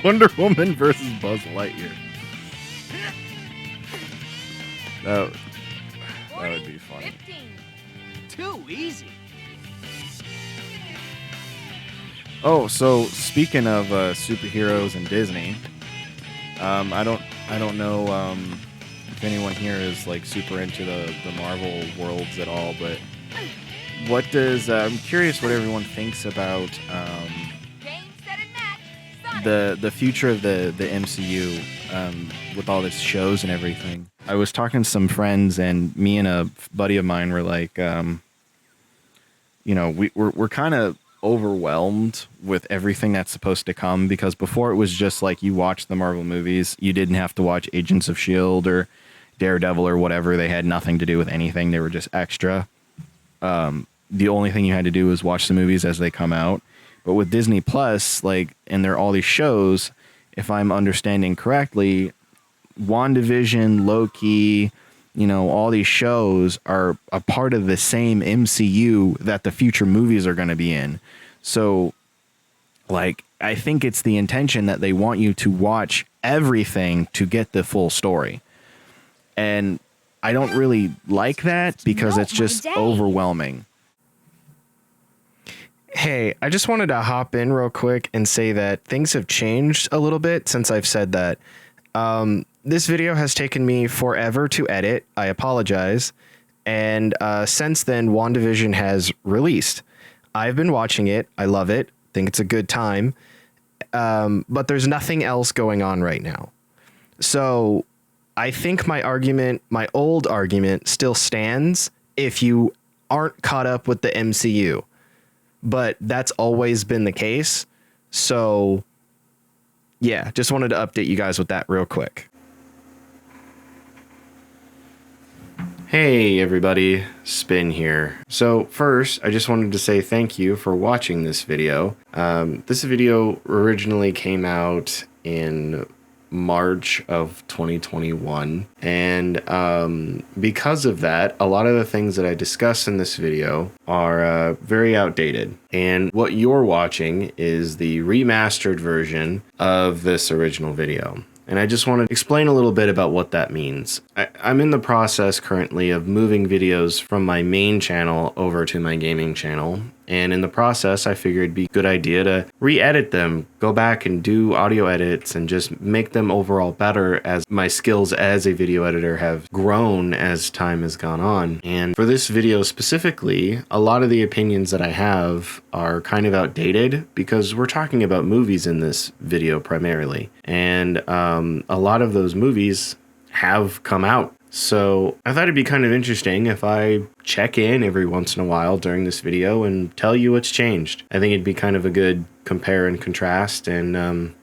Wonder Woman versus Buzz Lightyear. That, that would be funny. 15. Too easy. Oh, so speaking of superheroes and Disney, I don't know if anyone here is like super into the Marvel worlds at all, but what does I'm curious what everyone thinks about Game, set, and match. the future of the MCU with all these shows and everything. I was talking to some friends, and me and a buddy of mine were like, we're kind of overwhelmed with everything that's supposed to come, because before it was just like you watched the Marvel movies, you didn't have to watch Agents of S.H.I.E.L.D. or Daredevil or whatever. They had nothing to do with anything. They were just extra. The only thing you had to do was watch the movies as they come out. But with Disney Plus, and there are all these shows, if I'm understanding correctly, WandaVision, Loki, all these shows are a part of the same MCU that the future movies are going to be in. So, I think it's the intention that they want you to watch everything to get the full story. And I don't really like that because it's just overwhelming. Hey, I just wanted to hop in real quick and say that things have changed a little bit since I've said that. This video has taken me forever to edit. I apologize. And since then, WandaVision has released. I've been watching it. I love it. Think it's a good time. But there's nothing else going on right now. So I think my old argument still stands if you aren't caught up with the MCU. But that's always been the case. So, yeah, just wanted to update you guys with that real quick. Hey everybody, Spin here. So first, I just wanted to say thank you for watching this video. This video originally came out in March of 2021, and because of that, a lot of the things that I discuss in this video are very outdated. And what you're watching is the remastered version of this original video. And I just want to explain a little bit about what that means. I'm in the process currently of moving videos from my main channel over to my gaming channel. And in the process, I figured it'd be a good idea to re-edit them, go back and do audio edits, and just make them overall better, as my skills as a video editor have grown as time has gone on. And for this video specifically, a lot of the opinions that I have are kind of outdated because we're talking about movies in this video primarily. And a lot of those movies have come out. So I thought it'd be kind of interesting if I check in every once in a while during this video and tell you what's changed. I think it'd be kind of a good compare and contrast, and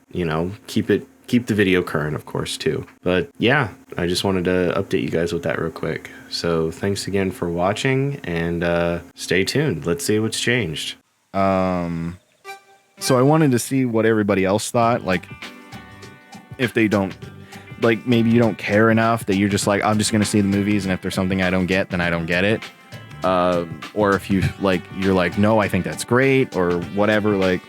keep the video current, of course, too. But yeah, I just wanted to update you guys with that real quick. So thanks again for watching, and stay tuned. Let's see what's changed. So I wanted to see what everybody else thought. If they don't, maybe you don't care enough that you're just I'm just going to see the movies, and if there's something I don't get, then I don't get it. Or if you you're no, I think that's great, or whatever.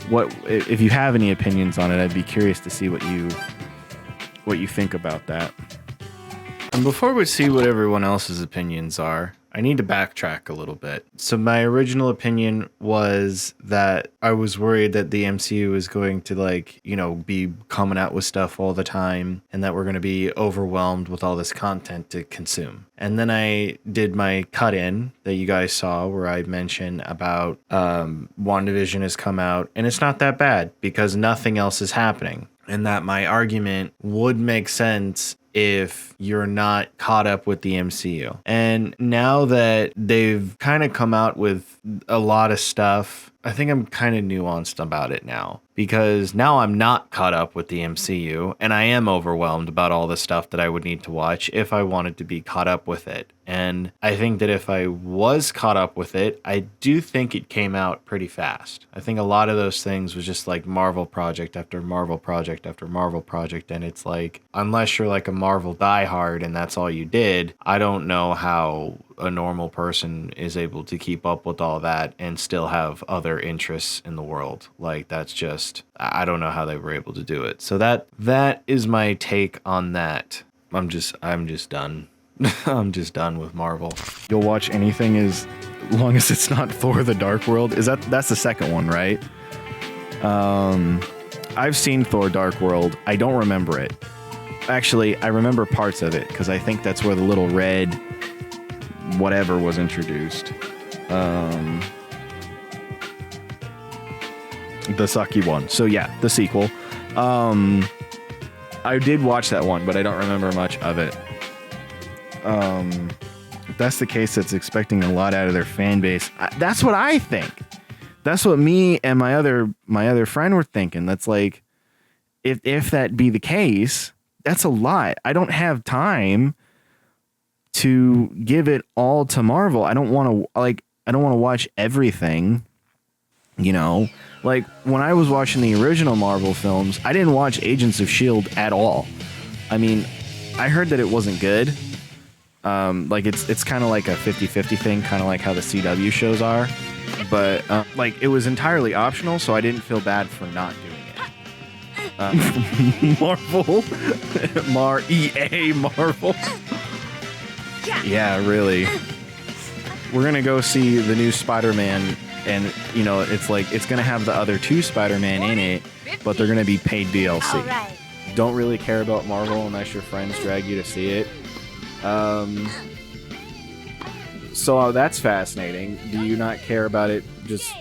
If you have any opinions on it, I'd be curious to see what you think about that. And before we see what everyone else's opinions are, I need to backtrack a little bit. So my original opinion was that I was worried that the MCU was going to be coming out with stuff all the time, and that we're going to be overwhelmed with all this content to consume. And then I did my cut-in that you guys saw where I mentioned about WandaVision has come out, and it's not that bad because nothing else is happening. And that my argument would make sense if you're not caught up with the MCU. And now that they've kind of come out with a lot of stuff, I think I'm kind of nuanced about it now, because now I'm not caught up with the MCU, and I am overwhelmed about all the stuff that I would need to watch if I wanted to be caught up with it. And I think that if I was caught up with it, I do think it came out pretty fast. I think a lot of those things was just Marvel project after Marvel project after Marvel project, and it's unless you're a Marvel diehard and that's all you did, I don't know how a normal person is able to keep up with all that and still have other interests in the world. That's just just, I don't know how they were able to do it. So that is my take on that. I'm just done. I'm just done with Marvel. You'll watch anything as long as it's not Thor: The Dark World. That's the second one, right? I've seen Thor: Dark World. I don't remember it. Actually, I remember parts of it because I think that's where the little red whatever was introduced. The sucky one. So yeah, the sequel. I did watch that one, but I don't remember much of it. If that's the case, that's expecting a lot out of their fan base. That's what I think. That's what me and my other friend were thinking. That's like, if that be the case, that's a lot. I don't have time to give it all to Marvel. I don't want to watch everything. You know, like when I was watching the original Marvel films, I didn't watch Agents of S.H.I.E.L.D. at all. I mean, I heard that it wasn't good. Like it's kind of like a 50-50 thing, kind of like how the CW shows are. But like it was entirely optional, so I didn't feel bad for not doing it. Marvel, EA Marvel. Yeah, really. We're gonna go see the new Spider-Man, and you know it's like it's gonna have the other two Spider-Man in it, but they're gonna be paid DLC. Right. Don't really care about Marvel unless your friends drag you to see it. So that's fascinating. Do you not care about it? Just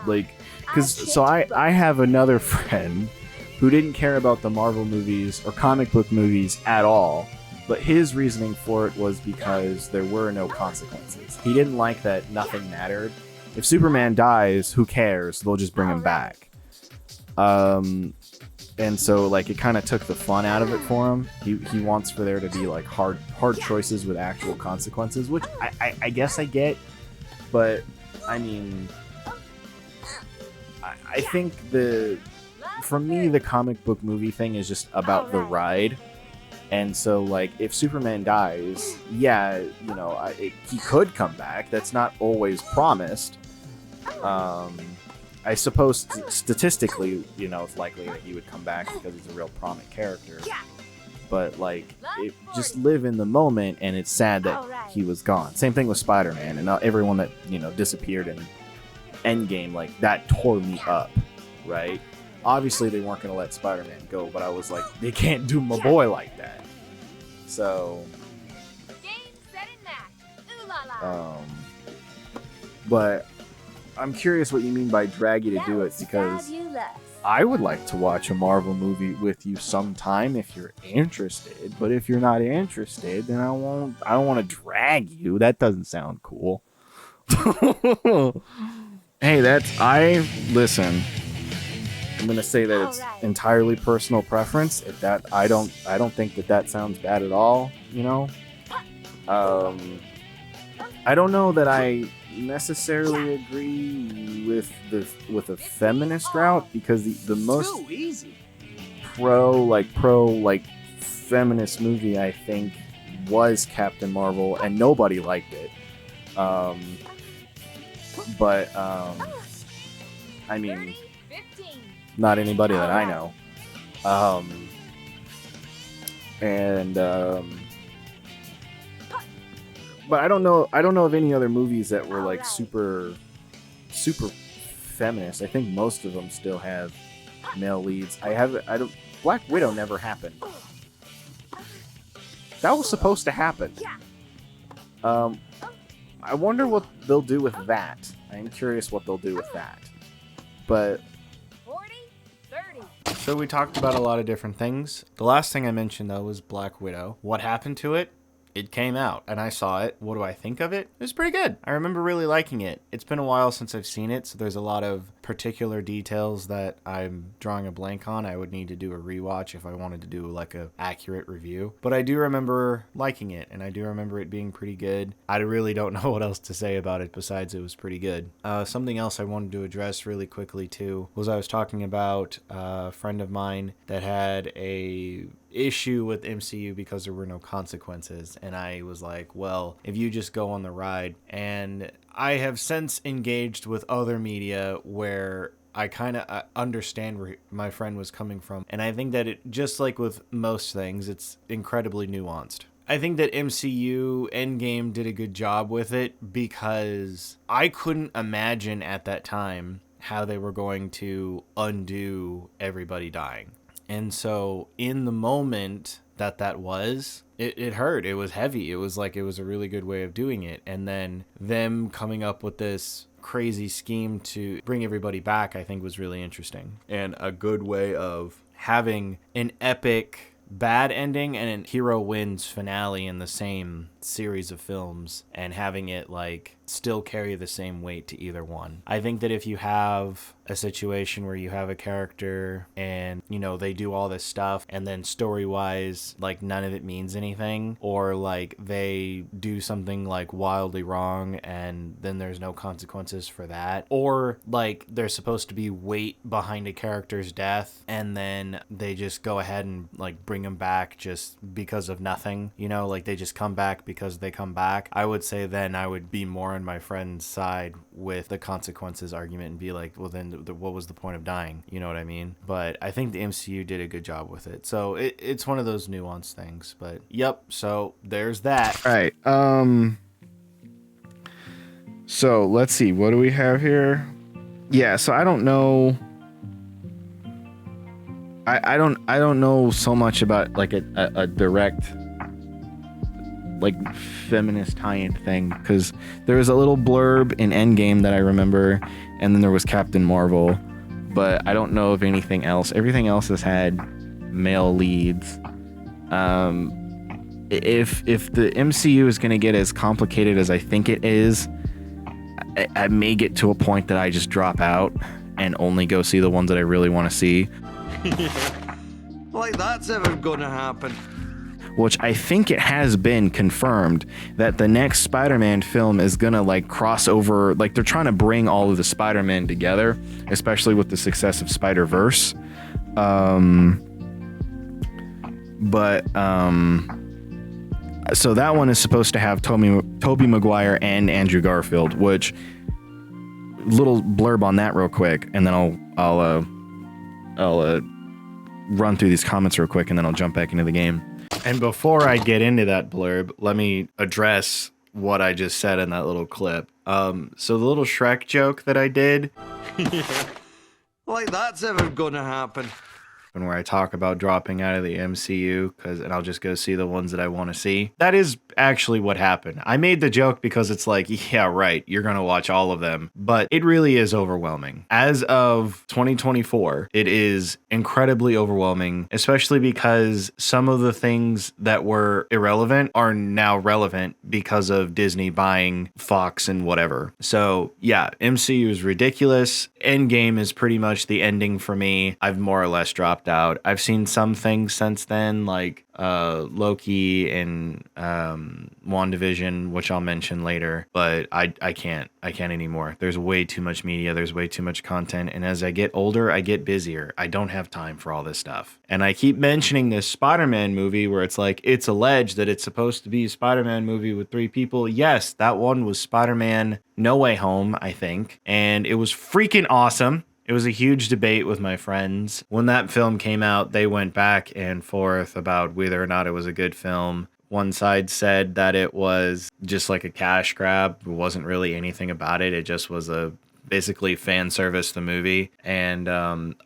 like, because I have another friend who didn't care about the Marvel movies or comic book movies at all, but his reasoning for it was because there were no consequences. He didn't like that nothing mattered. If Superman dies, who cares? They'll just bring him back. And so like it kind of took the fun out of it for him. He wants for there to be like hard choices with actual consequences, which I guess I get, but I mean, I think for me the comic book movie thing is just about the ride. And so like if Superman dies, yeah, you know, he could come back. That's not always promised. I suppose statistically, you know, it's likely that he would come back because he's a real prominent character. But like, just live in the moment, and it's sad that he was gone. Same thing with Spider-Man, and everyone that, you know, disappeared in Endgame, like that tore me up, right? Obviously, they weren't going to let Spider-Man go, but I was like, they can't do my boy like that. So, but I'm curious what you mean by drag you to do it, because I would like to watch a Marvel movie with you sometime if you're interested. But if you're not interested, then I don't want to drag you. That doesn't sound cool. Hey, listen. I'm gonna say that it's entirely personal preference. If that I don't think that sounds bad at all. You know. I don't know that I necessarily agree with a feminist route, because the most pro feminist movie I think was Captain Marvel, and nobody liked it. But I mean, not anybody that I know. But I don't know of any other movies that were like super feminist. I think most of them still have male leads. Black Widow never happened. That was supposed to happen. I wonder what they'll do with that. I'm curious what they'll do with that. But 40, 30. So we talked about a lot of different things. The last thing I mentioned though was Black Widow. What happened to it? It came out, and I saw it. What do I think of it? It was pretty good. I remember really liking it. It's been a while since I've seen it, so there's a lot of particular details that I'm drawing a blank on. I would need to do a rewatch if I wanted to do like a accurate review. But I do remember liking it, and I do remember it being pretty good. I really don't know what else to say about it besides it was pretty good. Something else I wanted to address really quickly too was I was talking about a friend of mine that had a issue with MCU because there were no consequences, and I was like, well, if you just go on the ride. And I have since engaged with other media where I kind of understand where my friend was coming from. And I think that it, just like with most things, it's incredibly nuanced. I think that MCU Endgame did a good job with it because I couldn't imagine at that time how they were going to undo everybody dying. And so in the moment that was, it hurt. It was heavy. It was like, it was a really good way of doing it. And then them coming up with this crazy scheme to bring everybody back, I think was really interesting. And a good way of having an epic bad ending and a hero wins finale in the same series of films and having it like still carry the same weight to either one. I think that if you have a situation where you have a character and, you know, they do all this stuff and then story-wise, like none of it means anything, or like they do something like wildly wrong and then there's no consequences for that, or like there's supposed to be weight behind a character's death and then they just go ahead and like bring them back just because of nothing, you know, like they just come back because they come back. I would say then I would be more on my friend's side with the consequences argument and be like, well then what was the point of dying? You know what I mean? But I think the MCU did a good job with it. So it's one of those nuanced things. But yep, so there's that. All right. So let's see. What do we have here? Yeah. So I don't know. I don't know so much about like a direct like feminist tie-in thing, because there was a little blurb in Endgame that I remember, and then there was Captain Marvel, but I don't know of anything else. Everything else has had male leads. If the MCU is going to get as complicated as I think it is, I may get to a point that I just drop out and only go see the ones that I really want to see. Like that's ever gonna happen. Which I think it has been confirmed that the next Spider-Man film is gonna like cross over, like they're trying to bring all of the Spider-Man together, especially with the success of Spider-Verse. So that one is supposed to have Tobey Maguire and Andrew Garfield, which little blurb on that real quick, and then I'll run through these comments real quick, and then I'll jump back into the game. And before I get into that blurb, let me address what I just said in that little clip. So the little Shrek joke that I did, Like that's ever gonna happen. where I talk about dropping out of the MCU and I'll just go see the ones that I want to see. That is actually what happened. I made the joke because it's like, yeah, right, you're going to watch all of them, but it really is overwhelming. As of 2024, it is incredibly overwhelming, especially because some of the things that were irrelevant are now relevant because of Disney buying Fox and whatever. So yeah, MCU is ridiculous. Endgame is pretty much the ending for me. I've more or less dropped out. I've seen some things since then, like Loki and WandaVision, which I'll mention later, but I can't anymore. There's way too much media, there's way too much content, and as I get older, I get busier. I don't have time for all this stuff. And I keep mentioning this Spider-Man movie where it's like, it's alleged that it's supposed to be a Spider-Man movie with 3 people. Yes, that one was Spider-Man No Way Home, I think, and it was freaking awesome. It was a huge debate with my friends. When that film came out, they went back and forth about whether or not it was a good film. One side said that it was just like a cash grab. It wasn't really anything about it. It just was basically fan service, the movie. And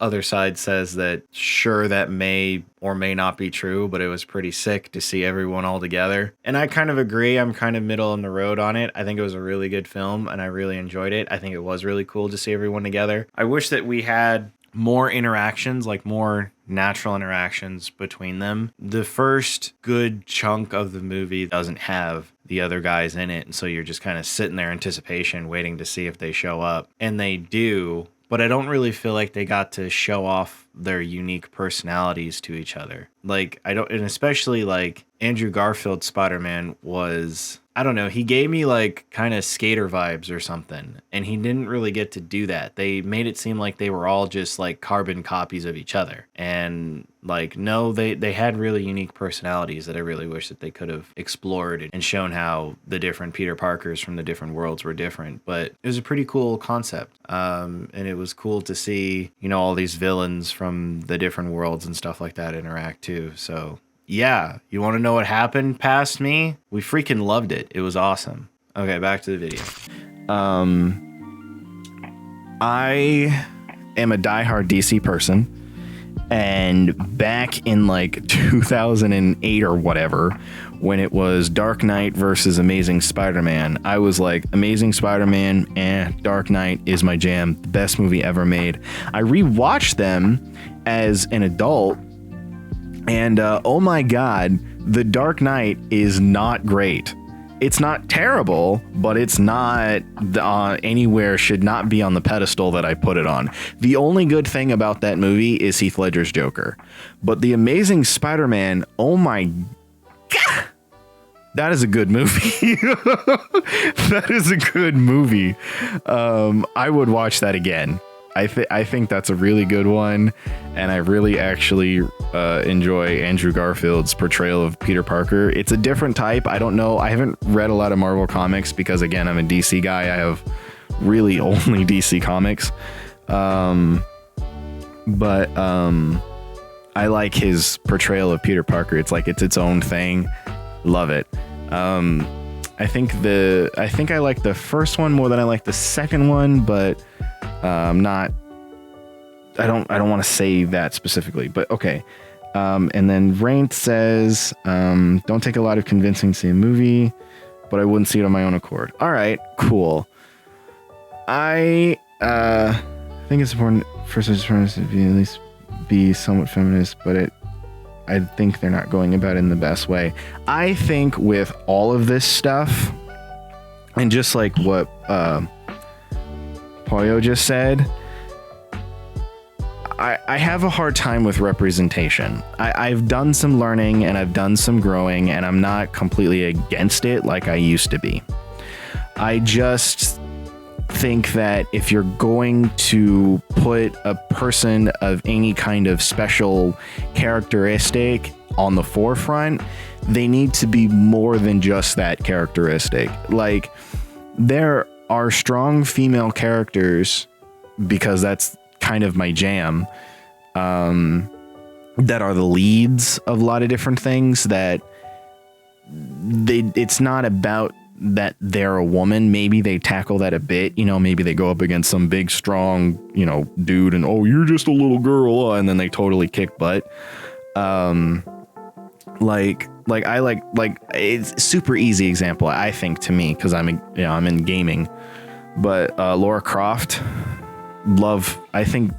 other side says that sure, that may or may not be true, but it was pretty sick to see everyone all together. And I kind of agree. I'm kind of middle in the road on it. I think it was a really good film and I really enjoyed it. I think it was really cool to see everyone together. I wish that we had more interactions, like more natural interactions between them. The first good chunk of the movie doesn't have the other guys in it, and so you're just kind of sitting there in anticipation waiting to see if they show up. And they do, but I don't really feel like they got to show off their unique personalities to each other. Like, I don't, and especially like Andrew Garfield's Spider-Man was, I don't know, he gave me like kind of skater vibes or something, and he didn't really get to do that. They made it seem like they were all just like carbon copies of each other, and like, no, they had really unique personalities that I really wish that they could have explored and shown how the different Peter Parkers from the different worlds were different. But it was a pretty cool concept, and it was cool to see, you know, all these villains from the different worlds and stuff like that interact too. So yeah, you want to know what happened past me? We freaking loved it. It was awesome. Okay, back to the video. I am a diehard DC person, and back in like 2008 or whatever, when it was Dark Knight versus Amazing Spider-Man, I was like, Amazing Spider-Man, Dark Knight is my jam, the best movie ever made. I rewatched them as an adult, and oh my god, The Dark Knight is not great. It's not terrible, but it's not anywhere, should not be on the pedestal that I put it on. The only good thing about that movie is Heath Ledger's Joker. But The Amazing Spider-Man, oh my god, that is a good movie. That is a good movie. I would watch that again. I think that's a really good one, and I really actually enjoy Andrew Garfield's portrayal of Peter Parker. It's a different type. I don't know. I haven't read a lot of Marvel comics because, again, I'm a DC guy. I have really only DC comics. But I like his portrayal of Peter Parker. It's like it's its own thing. Love it. I think I like the first one more than I like the second one, but I don't want to say that specifically, but okay. And then Raint says, don't take a lot of convincing to see a movie, but I wouldn't see it on my own accord. All right, cool. I think it's important for such feminists to be at least be somewhat feminist, but I think they're not going about it in the best way. I think with all of this stuff, and just like what Poyo just said, I have a hard time with representation. I've done some learning and I've done some growing, and I'm not completely against it like I used to be. I just think that if you're going to put a person of any kind of special characteristic on the forefront, they need to be more than just that characteristic. Like, there are strong female characters, because that's kind of my jam, that are the leads of a lot of different things, that it's not about that they're a woman. Maybe they tackle that a bit, you know, maybe they go up against some big strong, you know, dude, and oh, you're just a little girl, and then they totally kick butt. Like it's super easy example, I think, to me, because I'm in gaming, but Lara Croft, I think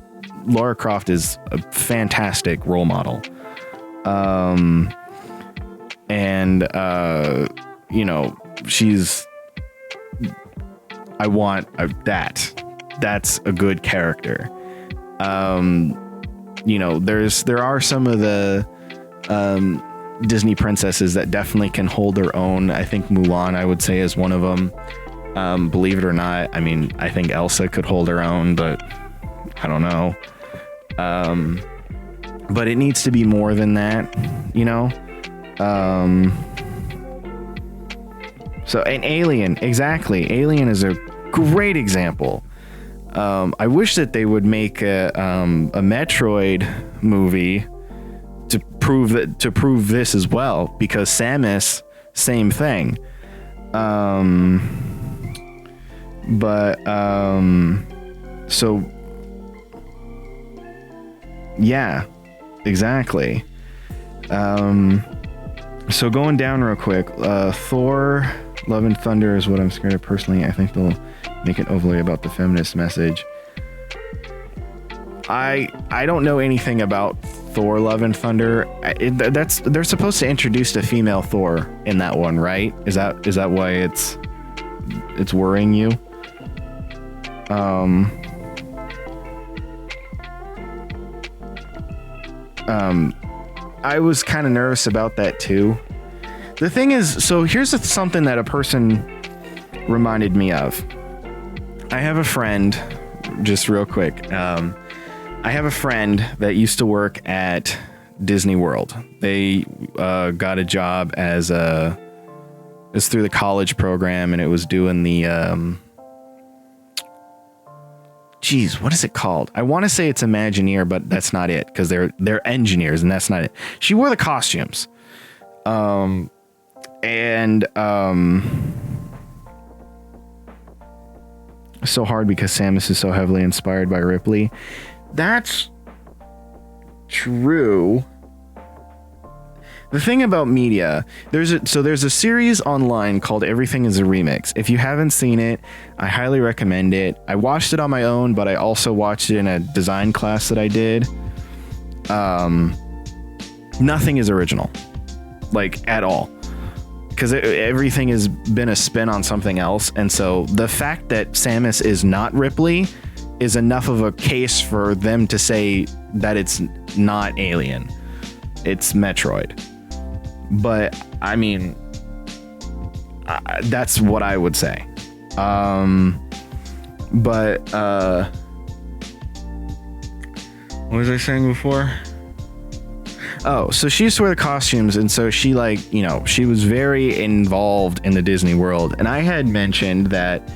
Lara Croft is a fantastic role model. And you know, I want that's a good character. You know, there are some of the Disney princesses that definitely can hold their own. I think Mulan, I would say, is one of them. Believe it or not, I mean, I think Elsa could hold her own, but I don't know. But it needs to be more than that, you know? So, and Alien, exactly. Alien is a great example. I wish that they would make a Metroid movie to prove this as well, because Samus, same thing. So yeah, exactly. So going down real quick, Thor Love and Thunder is what I'm scared of personally. I think they'll make it overly about the feminist message. I don't know anything about Thor Love and Thunder. They're supposed to introduce a female Thor in that one, right? Is that why it's worrying you? I was kind of nervous about that too. The thing is, so here's something that a person reminded me of. I have a friend, just real quick. I have a friend that used to work at Disney World. They got a job as it's through the college program, and it was doing the what is it called? I want to say it's Imagineer, but that's not it, because they're engineers, and that's not it. She wore the costumes. So hard because Samus is so heavily inspired by Ripley. That's true. The thing about media, there's a series online called Everything is a Remix. If you haven't seen it, I highly recommend it. I watched it on my own, but I also watched it in a design class that I did. Nothing is original, like, at all, because everything has been a spin on something else. And so the fact that Samus is not Ripley is enough of a case for them to say that it's not Alien, it's Metroid. But I mean, that's what I would say. What was I saying before? Oh, so she used to wear the costumes, and so she, like, you know, she was very involved in the Disney World. And I had mentioned that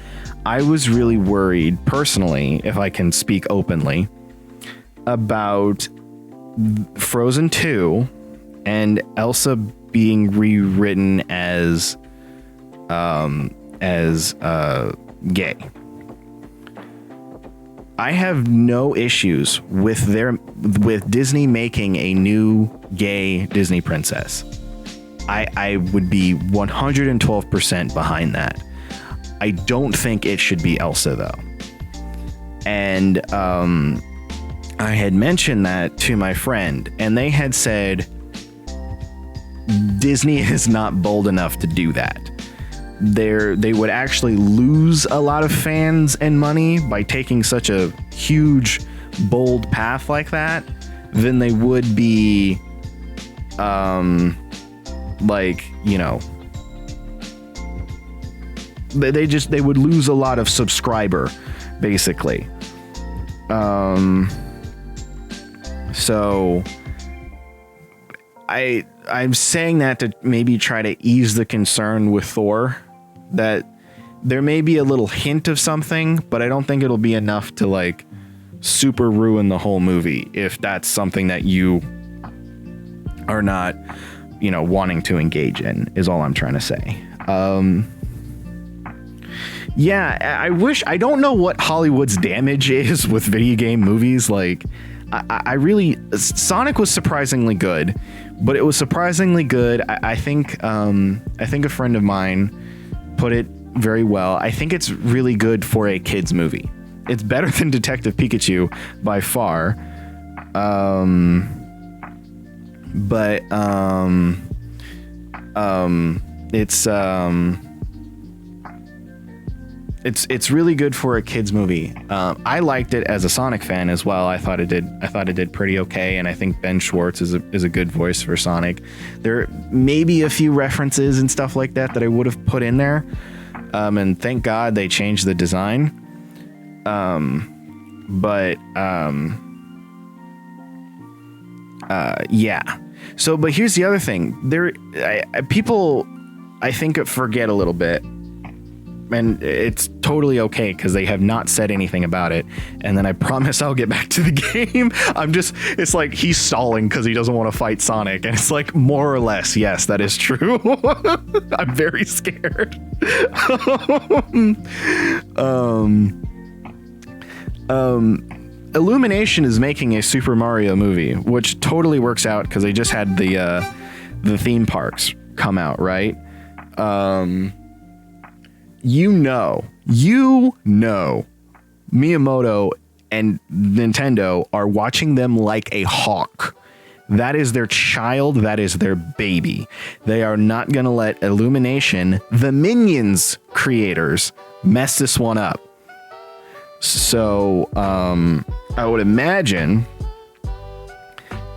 I was really worried, personally, if I can speak openly, about Frozen 2 and Elsa being rewritten as gay. I have no issues with Disney making a new gay Disney princess. I would be 112% behind that. I don't think it should be Elsa, though. And I had mentioned that to my friend, and they had said Disney is not bold enough to do that. They would actually lose a lot of fans and money by taking such a huge, bold path like that than they would be, like, you know, they would lose a lot of subscriber, basically. So I'm saying that to maybe try to ease the concern with Thor, that there may be a little hint of something, but I don't think it'll be enough to, like, super ruin the whole movie if that's something that you are not, you know, wanting to engage in, is all I'm trying to say. Yeah, I don't know what Hollywood's damage is with video game movies. Like, I really, Sonic was surprisingly good, but it was surprisingly good. I think a friend of mine put it very well. I think it's really good for a kid's movie. It's better than Detective Pikachu by far. It's really good for a kid's movie. I liked it as a Sonic fan as well. I thought it did pretty okay, and I think Ben Schwartz is a good voice for Sonic. There may be a few references and stuff like that I would have put in there, and thank God they changed the design. Yeah. So, but here's the other thing. People, I think, forget a little bit. And it's totally okay because they have not said anything about it. And then I promise I'll get back to the game. It's like he's stalling because he doesn't want to fight Sonic. And it's like, more or less, yes, that is true. I'm very scared. Illumination is making a Super Mario movie, which totally works out because they just had the theme parks come out, right? You know, Miyamoto and Nintendo are watching them like a hawk. That is their child. That is their baby. They are not going to let Illumination, the Minions creators, mess this one up. So, I would imagine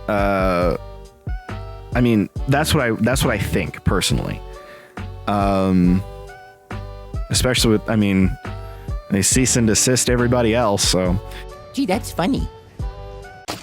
I mean, that's what I think personally. Especially with, I mean, they cease and desist everybody else, so. Gee, that's funny.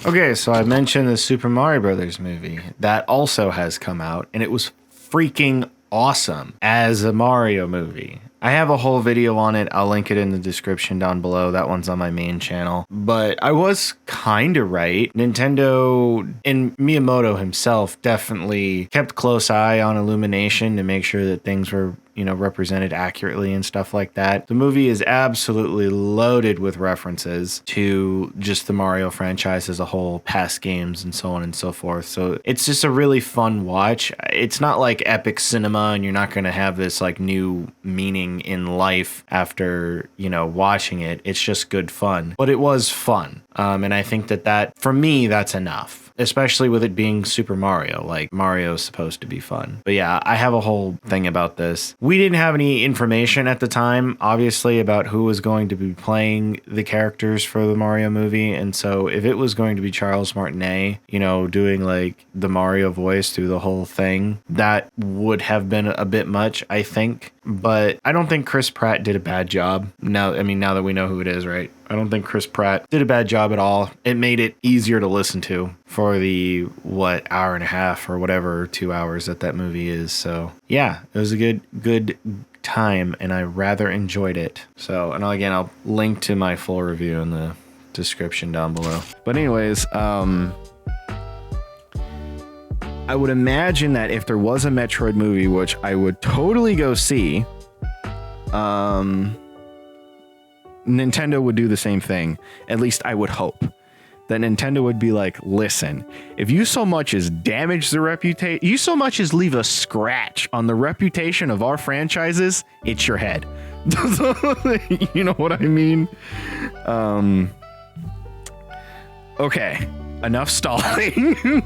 Okay, so I mentioned the Super Mario Brothers movie. That also has come out, and it was freaking awesome as a Mario movie. I have a whole video on it. I'll link it in the description down below. That one's on my main channel. But I was kind of right. Nintendo and Miyamoto himself definitely kept close eye on Illumination to make sure that things were, you know, represented accurately and stuff like that. The movie is absolutely loaded with references to just the Mario franchise as a whole, past games and so on and so forth. So it's just a really fun watch. It's not like epic cinema and you're not going to have this like new meaning in life after, you know, watching it. It's just good fun. But it was fun. And I think that for me, that's enough. Especially with it being Super Mario. Like, Mario's supposed to be fun. But yeah, I have a whole thing about this. We didn't have any information at the time, obviously, about who was going to be playing the characters for the Mario movie. And so if it was going to be Charles Martinet, you know, doing like the Mario voice through the whole thing, that would have been a bit much, I think. But I don't think Chris Pratt did a bad job. Now that we know who it is, right? I don't think Chris Pratt did a bad job at all. It made it easier to listen to for the, hour and a half or whatever, 2 hours that movie is. So yeah, it was a good time and I rather enjoyed it. So, and again, I'll link to my full review in the description down below. But anyways, I would imagine that if there was a Metroid movie, which I would totally go see, Nintendo would do the same thing. At least I would hope that Nintendo would be like, listen, if you so much as damage the reputation, you so much as leave a scratch on the reputation of our franchises, it's your head. You know what I mean? Okay, enough stalling.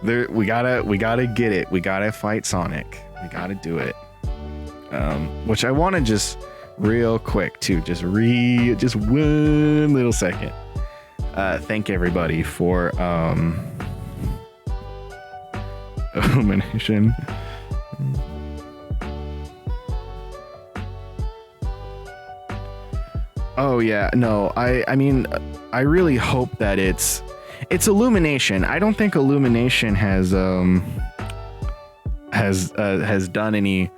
We gotta get it. We gotta fight Sonic. We gotta do it. Which I want to just real quick too, just one little second. Thank everybody for Illumination. Oh yeah, no, I mean, I really hope that it's Illumination. I don't think Illumination has done any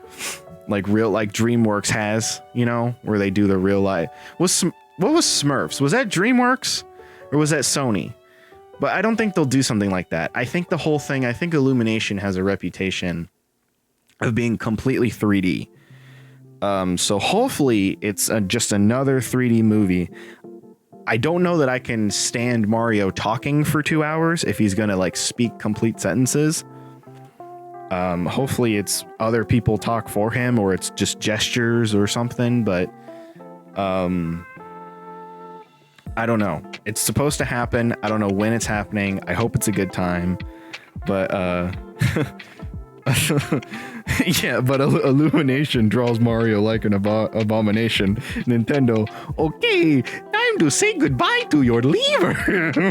like real, like DreamWorks has, you know, where they do the real life. What was Smurfs? Was that DreamWorks or was that Sony? But I don't think they'll do something like that. I think Illumination has a reputation of being completely 3D. So hopefully it's just another 3D movie. I don't know that I can stand Mario talking for 2 hours if he's gonna like speak complete sentences. Hopefully it's other people talk for him or it's just gestures or something, but I don't know. It's supposed to happen. I don't know when it's happening. I hope it's a good time, but yeah, but Illumination draws Mario like an abomination. Nintendo, okay, time to say goodbye to your lever.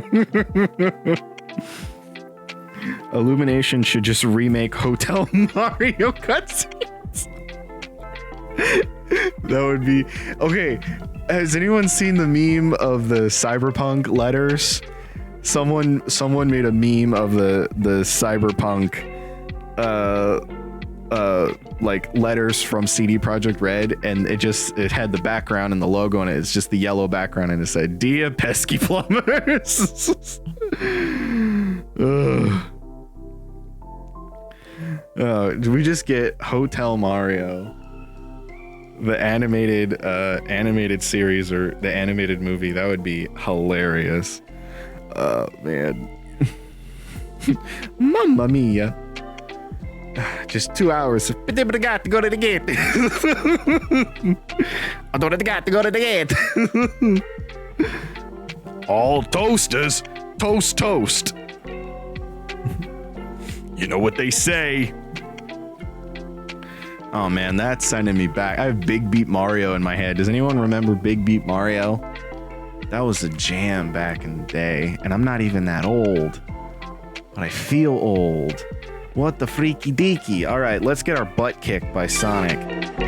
Illumination should just remake Hotel Mario cutscenes. That would be okay. Has anyone seen the meme of the Cyberpunk letters? Someone made a meme of the Cyberpunk like letters from CD Projekt Red, and it had the background and the logo on it. It's just the yellow background, and it said "Dear pesky plumbers." Did we just get Hotel Mario, the animated series or the animated movie? That would be hilarious. Man. Mamma mia. Just 2 hours. I got to go to the gate. I don't got to go to the gate. All toasters toast. You know what they say. Oh man, that's sending me back. I have Big Beat Mario in my head. Does anyone remember Big Beat Mario? That was a jam back in the day, and I'm not even that old. but I feel old. What the freaky deaky? All right, let's get our butt kicked by Sonic.